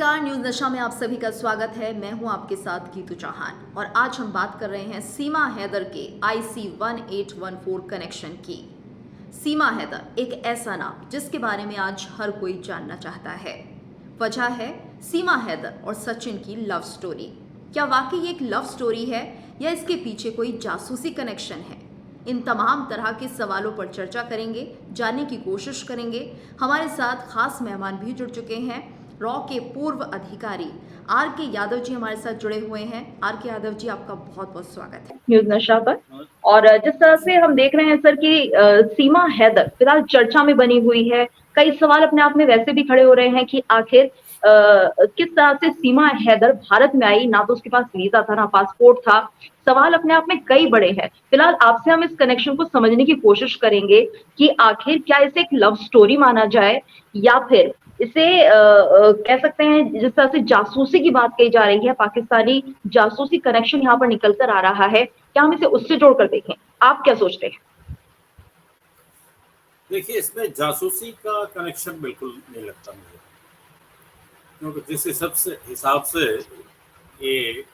नमस्कार, न्यूज नशा में आप सभी का स्वागत है। मैं हूं आपके साथ गीतू चौहान और आज हम बात कर रहे हैं सीमा हैदर के IC 1814 कनेक्शन की। सीमा हैदर एक ऐसा नाम जिसके बारे में आज हर कोई जानना चाहता है। वजह है सीमा हैदर और सचिन की लव स्टोरी। क्या वाकई एक लव स्टोरी है या इसके पीछे कोई जासूसी कनेक्शन है? इन तमाम तरह के सवालों पर चर्चा करेंगे, जानने की कोशिश करेंगे। हमारे साथ खास मेहमान भी जुड़ चुके हैं। रॉ के पूर्व अधिकारी RK यादव जी हमारे साथ जुड़े हुए हैं। RK यादव जी, आपका बहुत बहुत स्वागत है न्यूज नशा पर। और जिस तरह से हम देख रहे हैं सर कि सीमा हैदर फिलहाल चर्चा में बनी हुई है। कई सवाल अपने आप में वैसे भी खड़े हो रहे हैं कि आखिर किस तरह से सीमा हैदर भारत में आई। ना तो उसके पास वीजा था, ना पासपोर्ट था। सवाल अपने आप में कई बड़े हैं। फिलहाल आपसे हम इस कनेक्शन को समझने की कोशिश करेंगे कि आखिर क्या इसे एक लव स्टोरी माना जाए या फिर इसे कह सकते हैं जिस तरह से जासूसी की बात कही जा रही है, पाकिस्तानी जासूसी कनेक्शन यहाँ पर निकल कर आ रहा है, क्या हम इसे उससे जोड़कर देखें? आप क्या सोचते हैं? देखिए, इसमें जासूसी का कनेक्शन बिल्कुल नहीं लगता मुझे, क्योंकि जिस हिसाब से ये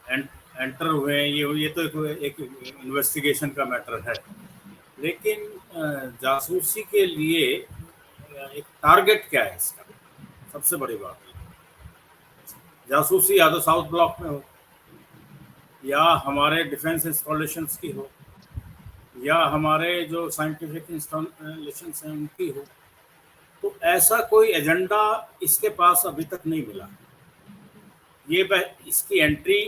एंटर हुए हैं, ये तो एक इन्वेस्टिगेशन का मैटर है। लेकिन जासूसी के लिए एक टारगेट क्या है इसका, सबसे बड़ी बात है। जासूसी या तो साउथ ब्लॉक में हो, या हमारे डिफेंस इंस्टॉलेशंस की हो, या हमारे जो साइंटिफिक इंस्टॉलेशंस हैं उनकी हो। तो ऐसा कोई एजेंडा इसके पास अभी तक नहीं मिला। ये इसकी एंट्री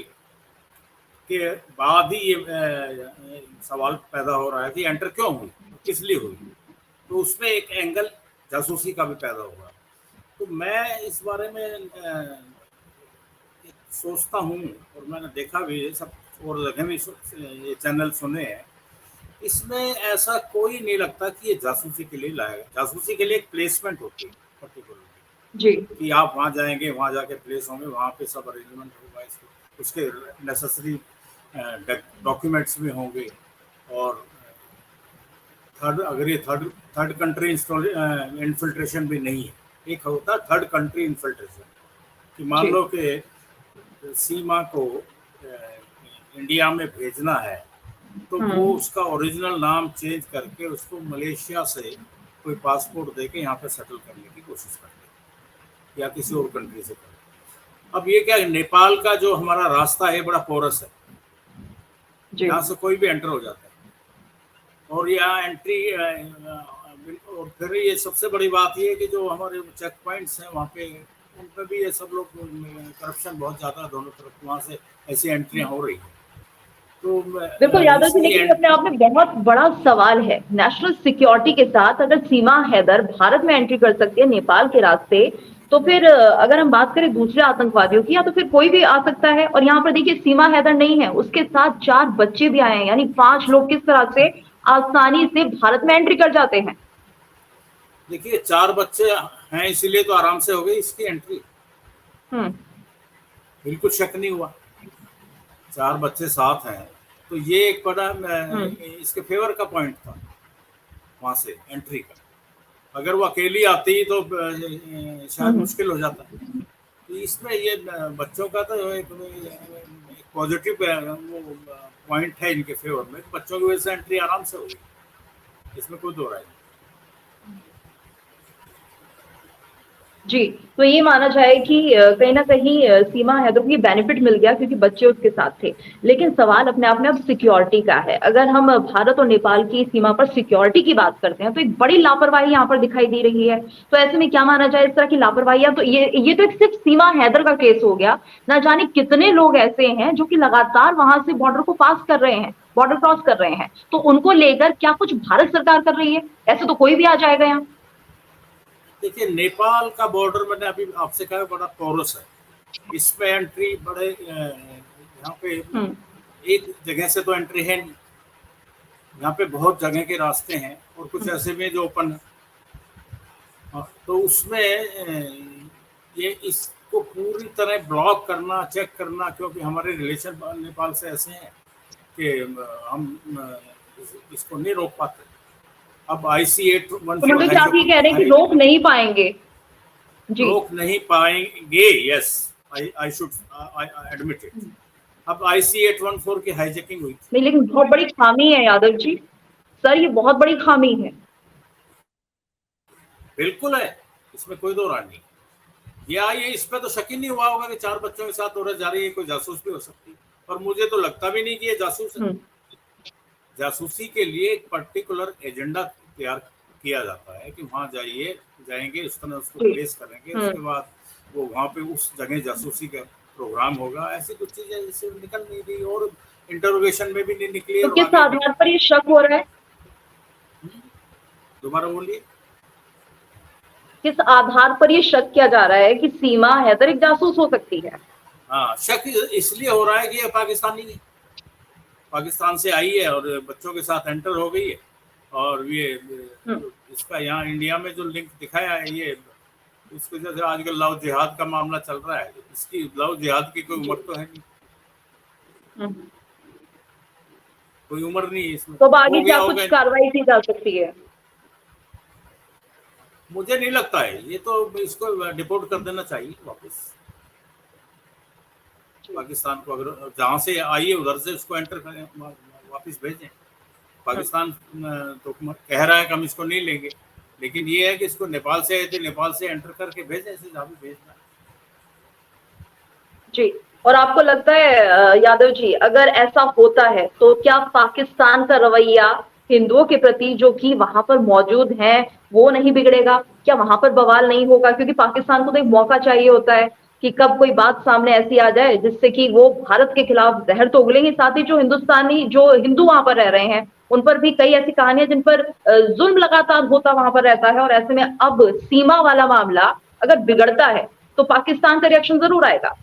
के बाद ही ये सवाल पैदा हो रहा है कि एंटर क्यों हुई, किस लिए हुई। तो उसमें एक एंगल जासूसी का भी पैदा हुआ। तो मैं इस बारे में सोचता हूँ, और मैंने देखा भी सब, और जगह भी ये चैनल सुने हैं। इसमें ऐसा कोई नहीं लगता कि ये जासूसी के लिए लाया गया। जासूसी के लिए एक प्लेसमेंट होती है पर्टिकुलर जी, कि आप वहाँ जाएंगे, वहाँ जाके प्लेस होंगे, वहाँ पे सब अरेंजमेंट होगा, उसके नेसेसरी डॉक्यूमेंट्स भी होंगे। और अगर ये थर्ड कंट्री इन्फिल्ट्रेशन भी नहीं है। एक होता है थर्ड कंट्री इन्फिल्ट्रेशन, कि मान लो कि सीमा को इंडिया में भेजना है, तो वो उसका ओरिजिनल नाम चेंज करके उसको मलेशिया से कोई पासपोर्ट देके यहाँ पे सेटल करने की कोशिश करते हैं, या किसी और कंट्री से करते। अब ये क्या है, नेपाल का जो हमारा रास्ता है बड़ा पोरस है, यहाँ से कोई भी एंटर हो जाता है। और यहाँ एंट्री, और फिर ये सबसे बड़ी बात ये है कि जो हमारे चेक पॉइंट्स हैं वहाँ पे, उन पर भी ये सब लोग करप्शन बहुत ज़्यादा है दोनों तरफ, वहाँ से ऐसी एंट्रियाँ हो रही हैं। तो बिल्कुल यादव जी, लेकिन अपने आप में बहुत बड़ा सवाल है। नेशनल सिक्योरिटी के साथ अगर सीमा हैदर भारत में एंट्री कर सकती है नेपाल के रास्ते, तो फिर अगर हम बात करें दूसरे आतंकवादियों की, या तो फिर कोई भी आ सकता है। और यहाँ पर देखिए, सीमा हैदर नहीं है, उसके साथ 4 बच्चे भी आए हैं, यानी 5 लोग किस तरह से आसानी से भारत में एंट्री कर जाते हैं। देखिए, 4 बच्चे हैं इसीलिए तो आराम से हो गई इसकी एंट्री। बिल्कुल शक नहीं हुआ, 4 बच्चे साथ हैं, तो ये एक बड़ा इसके फेवर का पॉइंट था वहां से एंट्री का। अगर वो अकेली आती तो शायद मुश्किल हो जाता। तो इसमें ये बच्चों का तो एक पॉजिटिव वो पॉइंट है इनके फेवर में। बच्चों की वजह से एंट्री आराम से होगी, इसमें कोई दो राय नहीं। जी, तो ये माना जाए कि कहीं ना कहीं सीमा हैदर को ये बेनिफिट मिल गया क्योंकि बच्चे उसके साथ थे। लेकिन सवाल अपने आप में अब सिक्योरिटी का है। अगर हम भारत और नेपाल की सीमा पर सिक्योरिटी की बात करते हैं, तो एक बड़ी लापरवाही यहाँ पर दिखाई दे रही है। तो ऐसे में क्या माना जाए, इस तरह की लापरवाही? तो ये तो सिर्फ सीमा हैदर का केस हो गया। ना जाने कितने लोग ऐसे हैं जो कि लगातार वहां से बॉर्डर को पास कर रहे हैं, बॉर्डर क्रॉस कर रहे हैं। तो उनको लेकर क्या कुछ भारत सरकार कर रही है? ऐसे तो कोई भी आ जाएगा यहाँ। देखिए, नेपाल का बॉर्डर मैंने अभी आपसे कहा बड़ा पोरस है, इसमें एंट्री बड़े यहाँ पे एक जगह से तो एंट्री है नहीं, यहाँ पे बहुत जगह के रास्ते हैं और कुछ ऐसे भी जो ओपन है। तो उसमें ये इसको पूरी तरह ब्लॉक करना, चेक करना, क्योंकि हमारे रिलेशन नेपाल से ऐसे हैं कि हम इसको नहीं रोक पाते। अब IC 1814 आप ये कह रहे हैं कि रोक नहीं पाएंगे? जी। रोक नहीं पाएंगे। Yes, I should admit it. अब IC 814 की हाईजैकिंग हुई थी। नहीं, लेकिन बहुत बड़ी खामी है यादव जी। सर, ये बहुत बड़ी खामी है। बिल्कुल है, इसमें कोई दो राय नहीं। ये इस पे तो शक ही नहीं हुआ होगा कि 4 बच्चों के साथ औरत जा रही है, कोई जासूस भी हो सकती है। और मुझे तो लगता भी नहीं कि ये जासूस है। जासूसी के लिए एक पर्टिकुलर एजेंडा तैयार किया जाता है कि वहां जाएंगे, उस तरह उसको जी। प्लेस करेंगे, उसके बाद वो वहां पे उस जगह जासूसी का प्रोग्राम होगा। ऐसी कुछ चीजें जैसे निकल नहीं रही और इंटरोगेशन में भी नहीं निकली तो और किस आगे भी। आधार पर ये शक हो रहा है? दोबारा बोलिए। किस आधार पर ये शक किया जा रहा है कि सीमा हैदर एक जासूस हो सकती है? हाँ, शक इसलिए हो रहा है कि ये पाकिस्तानी है, पाकिस्तान से आई है और बच्चों के साथ एंटर हो गई है। और ये इसका यहाँ इंडिया में जो लिंक दिखाया है, ये इसको जैसे आजकल लव जिहाद का मामला चल रहा है, इसकी लव जिहाद की कोई उम्र तो है नहीं, कोई उम्र नहीं है इसमें। तो अब आगे हो क्या गया कुछ कार्रवाई की जा सकती है? मुझे नहीं लगता है, ये तो इसको डिपोर्ट कर देना चाहिए वापस पाकिस्तान को। अगर जहाँ से आई है उधर से उसको एंटर करें, वापस भेजें। पाकिस्तान तो कह रहा है कि हम इसको नहीं लेंगे, लेकिन ये है कि इसको नेपाल से आए थे, नेपाल से एंटर करके भेजें, ऐसे जहाँ भी भेजना। जी। और आपको लगता है यादव जी, अगर ऐसा होता है तो क्या पाकिस्तान का रवैया हिंदुओं के प्रति जो कि वहां पर मौजूद हैं वो नहीं बिगड़ेगा? क्या वहां पर बवाल नहीं होगा? क्योंकि पाकिस्तान को तो एक मौका चाहिए होता है कि कब कोई बात सामने ऐसी आ जाए जिससे कि वो भारत के खिलाफ जहर तो उगलेंगे, साथ ही जो हिंदू वहां पर रह रहे हैं उन पर भी कई ऐसी कहानियां जिन पर जुल्म लगातार होता वहां पर रहता है। और ऐसे में अब सीमा वाला मामला अगर बिगड़ता है तो पाकिस्तान का रिएक्शन जरूर आएगा।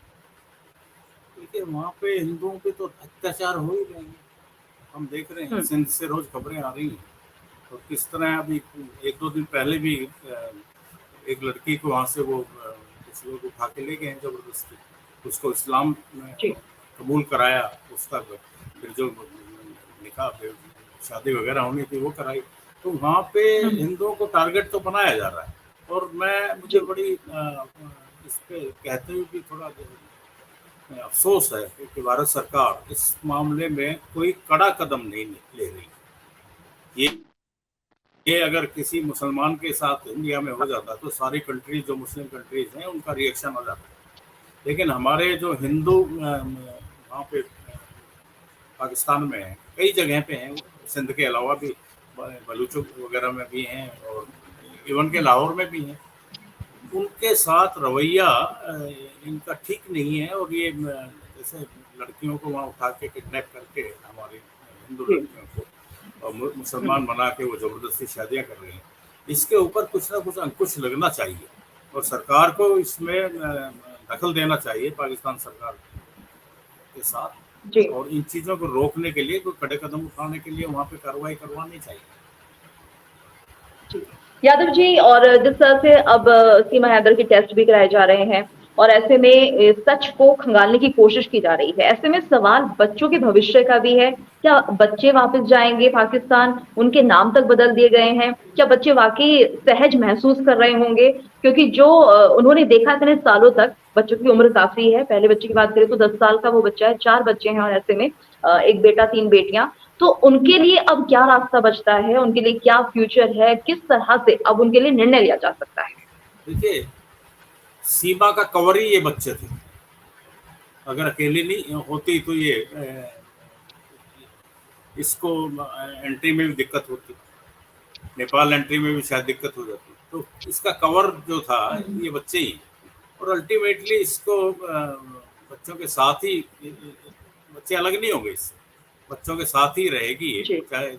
देखिए, वहाँ पे हिंदुओं पे तो अत्याचार हो ही रहे हैं, हम देख रहे हैं, सिंध से रोज खबरें आ रही हैं। और किस तरह अभी 1-2 दिन पहले भी एक लड़की को वहाँ से वो कुछ लोग उठा के ले गए हैं जबरदस्ती, उसको इस्लाम में कबूल कराया, उसका फिर जो निकाह शादी वगैरह होनी थी वो कराई। तो वहाँ पे हिंदुओं को टारगेट तो बनाया जा रहा है। और मुझे बड़ी इस पे कहते हुए भी थोड़ा अफसोस है कि भारत सरकार इस मामले में कोई कड़ा कदम नहीं ले रही। ये अगर किसी मुसलमान के साथ इंडिया में हो जाता तो सारी कंट्रीज जो मुस्लिम कंट्रीज हैं उनका रिएक्शन हो जाता, लेकिन हमारे जो हिंदू वहाँ पे पाकिस्तान में हैं, कई जगह पे हैं, सिंध के अलावा भी बलूचों वगैरह में भी हैं और इवन के लाहौर में भी हैं, उनके साथ रवैया इनका ठीक नहीं है। और ये जैसे लड़कियों को वहाँ उठा के किडनैप करके हमारी हिंदू लड़कियों को और मुसलमान बना के वो जबरदस्ती शादियाँ कर रहे हैं, इसके ऊपर कुछ ना कुछ अंकुश लगना चाहिए और सरकार को इसमें दखल देना चाहिए, पाकिस्तान सरकार के साथ। और इन चीज़ों को रोकने के लिए कोई कड़े कदम उठाने के लिए वहाँ पे कार्रवाई करवानी चाहिए। यादव जी, और जिस तरह से अब सीमा हैदर के टेस्ट भी कराए जा रहे हैं और ऐसे में सच को खंगालने की कोशिश की जा रही है, ऐसे में सवाल बच्चों के भविष्य का भी है। क्या बच्चे वापस जाएंगे पाकिस्तान? उनके नाम तक बदल दिए गए हैं। क्या बच्चे वाकई सहज महसूस कर रहे होंगे? क्योंकि जो उन्होंने देखा इतने सालों तक, बच्चों की उम्र काफी है। पहले बच्चे की बात करें तो 10 साल का वो बच्चा है, 4 बच्चे हैं और ऐसे में एक बेटा 3 बेटियां। तो उनके लिए अब क्या रास्ता बचता है? उनके लिए क्या फ्यूचर है? किस तरह से अब उनके लिए निर्णय लिया जा सकता है? देखिए, सीमा का कवर ही ये बच्चे थे। अगर अकेली नहीं होती तो ये इसको एंट्री में भी दिक्कत होती, नेपाल एंट्री में भी शायद दिक्कत हो जाती। तो इसका कवर जो था ये बच्चे ही, और अल्टीमेटली इसको बच्चों के साथ ही, बच्चे अलग नहीं होंगे इससे, बच्चों के साथ ही रहेगी ये, चाहे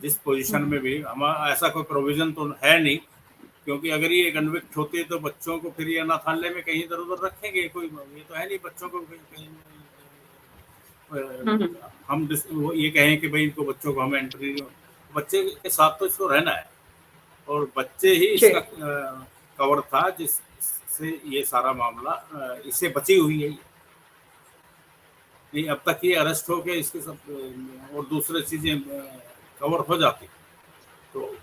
जिस पोजीशन में भी। हमारा ऐसा कोई प्रोविजन तो है नहीं, क्योंकि अगर ये कन्विक्ट होती है तो बच्चों को फिर ये अनाथालय में कहीं इधर उधर रखेंगे, कोई ये तो है नहीं बच्चों को कहीं हम ये कहें कि भाई इनको बच्चों को हम एंट्री, बच्चे के साथ तो इसको रहना है और बच्चे ही इसका कवर था जिससे ये सारा मामला इससे बची हुई है। नहीं, अब तक ये अरेस्ट हो के इसके सब और दूसरे चीजें कवर हो जाती तो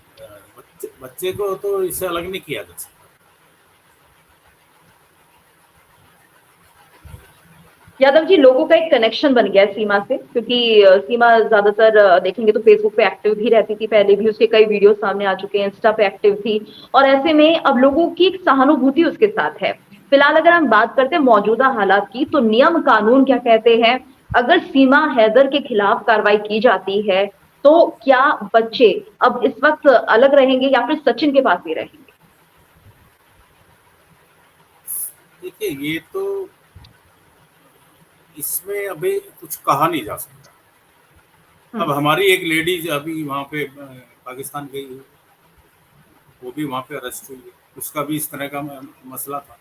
बच्चे को तो इससे अलग नहीं किया जा सकता। यादव जी, लोगों का एक कनेक्शन बन गया है सीमा से, क्योंकि सीमा ज्यादातर देखेंगे तो फेसबुक पे एक्टिव भी रहती थी, पहले भी उसके कई वीडियो सामने आ चुके हैं, इंस्टा पे एक्टिव थी, और ऐसे में अब लोगों की एक सहानुभूति उसके साथ है। फिलहाल अगर हम बात करते हैं मौजूदा हालात की, तो नियम कानून क्या कहते हैं? अगर सीमा हैदर के खिलाफ कार्रवाई की जाती है तो क्या बच्चे अब इस वक्त अलग रहेंगे या फिर सचिन के पास ही रहेंगे? देखिए, ये तो इसमें अभी कुछ कहा नहीं जा सकता। अब हमारी एक लेडीज अभी वहाँ पे पाकिस्तान गई है, वो भी वहाँ पे अरेस्ट हुई है, उसका भी इस तरह का मसला था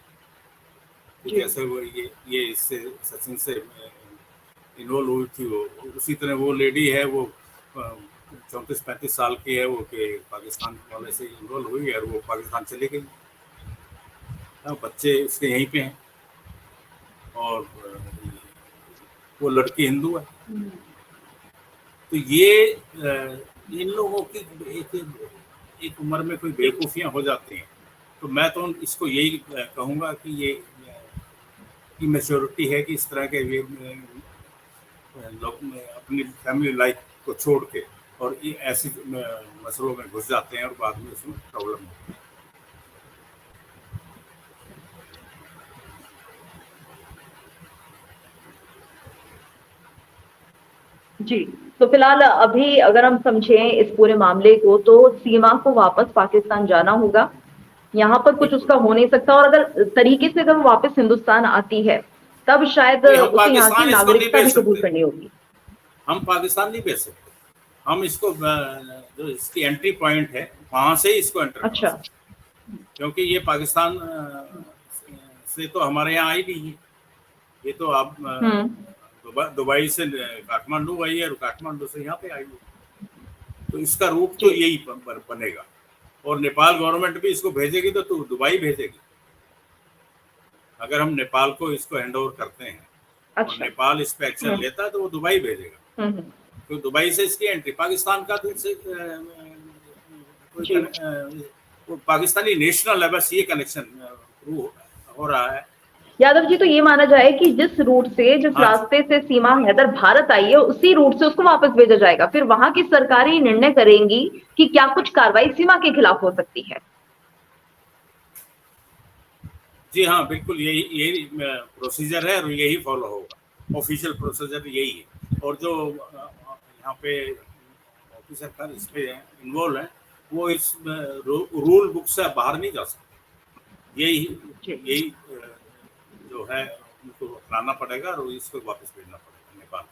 कि कैसे वो ये इससे सचिन से इन्वॉल्व हुई थी। वो उसी तरह वो लेडी है, वो 34-35 साल की है, वो के पाकिस्तान वाले से इन्वॉल्व हुई और वो पाकिस्तान चली गई। बच्चे उसके यहीं पे हैं और वो लड़की हिंदू है। तो ये इन लोगों की एक उम्र में कोई बेवकूफ़ियाँ हो जाती हैं। तो मैं तो इसको यही कहूँगा कि ये की मैच्योरिटी है कि इस तरह के ये लोग अपनी फैमिली लाइफ को छोड़ के और ये ऐसी मसलों में घुस जाते हैं और बाद में उसमें प्रॉब्लम होती है। जी, तो फिलहाल अभी अगर हम समझें इस पूरे मामले को, तो सीमा को वापस पाकिस्तान जाना होगा, यहाँ पर कुछ उसका हो नहीं सकता, और अगर तरीके से अगर वो वापस हिंदुस्तान आती है तब शायद उसे यहाँ की नागरिकता भी कबूल करनी होगी। हम पाकिस्तान नहीं भेज सकते, हम इसको जो इसकी एंट्री पॉइंट है वहां से ही इसको एंटर अच्छा, क्योंकि ये पाकिस्तान से तो हमारे यहाँ आई नहीं है, ये तो आप दुबई से काठमांडू आई है और काठमांडू से यहाँ पे आई है, तो इसका रूट तो यही बनेगा। और नेपाल गवर्नमेंट भी इसको भेजेगी तो दुबई भेजेगी। अगर हम नेपाल को इसको हैंड ओवर करते हैं और नेपाल इस पे एक्शन लेता है तो वो दुबई भेजेगा, तो दुबई से इसकी एंट्री पाकिस्तान का से पाकिस्तानी नेशनल है, बस ये कनेक्शन हो रहा है। यादव जी, तो ये माना जाए कि जिस रूट से, जिस रास्ते से सीमा हैदर भारत आई है, उसी रूट से उसको वापस भेजा जाएगा, फिर वहां की सरकारें निर्णय करेंगी कि क्या कुछ कार्रवाई सीमा के खिलाफ हो सकती है। जी हाँ, बिल्कुल यही प्रोसीजर है और यही फॉलो होगा, ऑफिशियल प्रोसीजर यही है। और जो यहाँ पे ऑफिसर इस पे इन्वॉल्व है वो इस रूल बुक से बाहर नहीं जा सकते, यही जो है उनको अपनाना पड़ेगा और इसको वापस भेजना पड़ेगा नेपाल।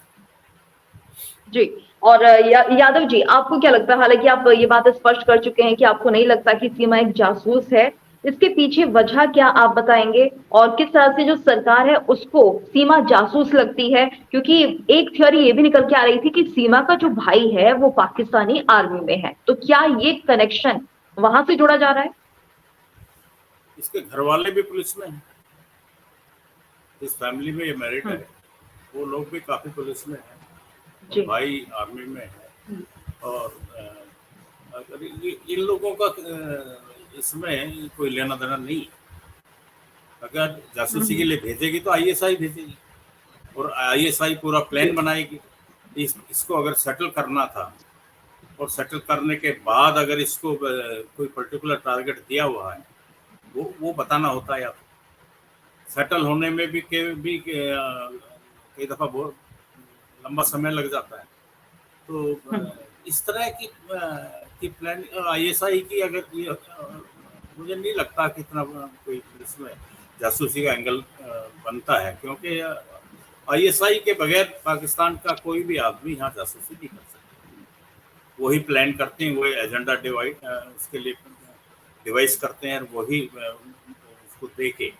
जी, और यादव जी, आपको क्या लगता है, हालांकि आप ये बात स्पष्ट कर चुके हैं कि आपको नहीं लगता कि सीमा एक जासूस है, इसके पीछे वजह क्या आप बताएंगे, और किस तरह से जो सरकार है उसको सीमा जासूस लगती है? क्योंकि एक थ्योरी ये भी निकल के आ रही थी कि सीमा का जो भाई है वो पाकिस्तानी आर्मी में है, तो क्या ये कनेक्शन वहां से जोड़ा जा रहा है? इसके घर वाले भी पुलिस में हैं, इस फैमिली में ये मैरिड है, वो लोग भी काफी पुलिस में है, भाई आर्मी में है, और अगर इन लोगों का इसमें कोई लेना देना नहीं। अगर जासूसी के लिए भेजेगी तो आईएसआई भेजेगी और आईएसआई पूरा प्लान बनाएगी। इसको अगर सेटल करना था और सेटल करने के बाद अगर इसको कोई पर्टिकुलर टारगेट दिया हुआ है वो बताना होता है। या सेटल होने में भी कई दफ़ा बहुत लंबा समय लग जाता है। तो इस तरह की प्लान आईएसआई की अगर मुझे नहीं लगता कि इतना कोई इसमें जासूसी का एंगल बनता है, क्योंकि आईएसआई के बगैर पाकिस्तान का कोई भी आदमी यहाँ जासूसी नहीं कर सकता। वही प्लान करते हैं, वही एजेंडा उसके लिए डिवाइस करते हैं और वही उसको दे के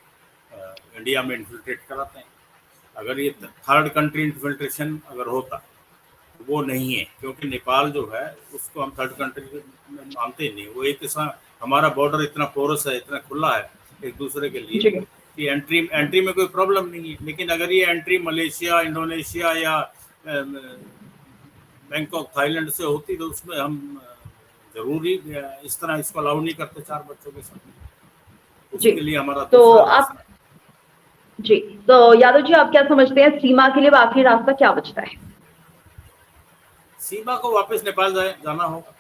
इंडिया में इन्फिल्ट्रेट कराते हैं। अगर ये थर्ड कंट्री इन्फिल्ट्रेशन अगर होता, वो नहीं है, क्योंकि नेपाल जो है उसको हम थर्ड कंट्री मानते ही नहीं। वो एक हमारा बॉर्डर इतना पोरस है, इतना खुला है एक दूसरे के लिए कि एंट्री में कोई प्रॉब्लम नहीं है। लेकिन अगर ये एंट्री मलेशिया, इंडोनेशिया या बैंकॉक, थाईलैंड से होती तो उसमें हम जरूरी इस तरह इसको अलाउ नहीं करते 4 बच्चों के साथ। उसके लिए हमारा तो आप जी, तो यादव जी आप क्या समझते हैं सीमा के लिए आखिरी रास्ता क्या बचता है? सीमा को वापस नेपाल जाना होगा।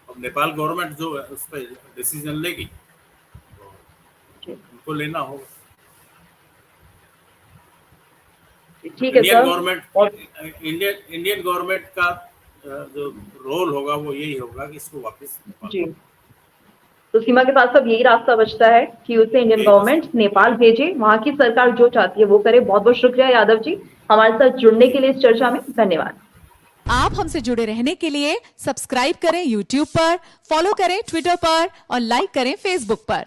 अब नेपाल गवर्नमेंट जो है उस पर डिसीजन लेगी तो जी, उनको लेना होगा। ठीक है Indian sir. Government Indian government का जो रोल होगा वो यही होगा कि इसको वापस नेपाल जी, तो सीमा के पास अब यही रास्ता बचता है कि उसे इंडियन यही गवर्नमेंट नेपाल भेजे, वहां की सरकार जो चाहती है वो करे। बहुत बहुत शुक्रिया यादव जी हमारे साथ जुड़ने के लिए इस चर्चा में, धन्यवाद। आप हमसे जुड़े रहने के लिए सब्सक्राइब करें YouTube पर, फॉलो करें Twitter पर और लाइक करें Facebook पर।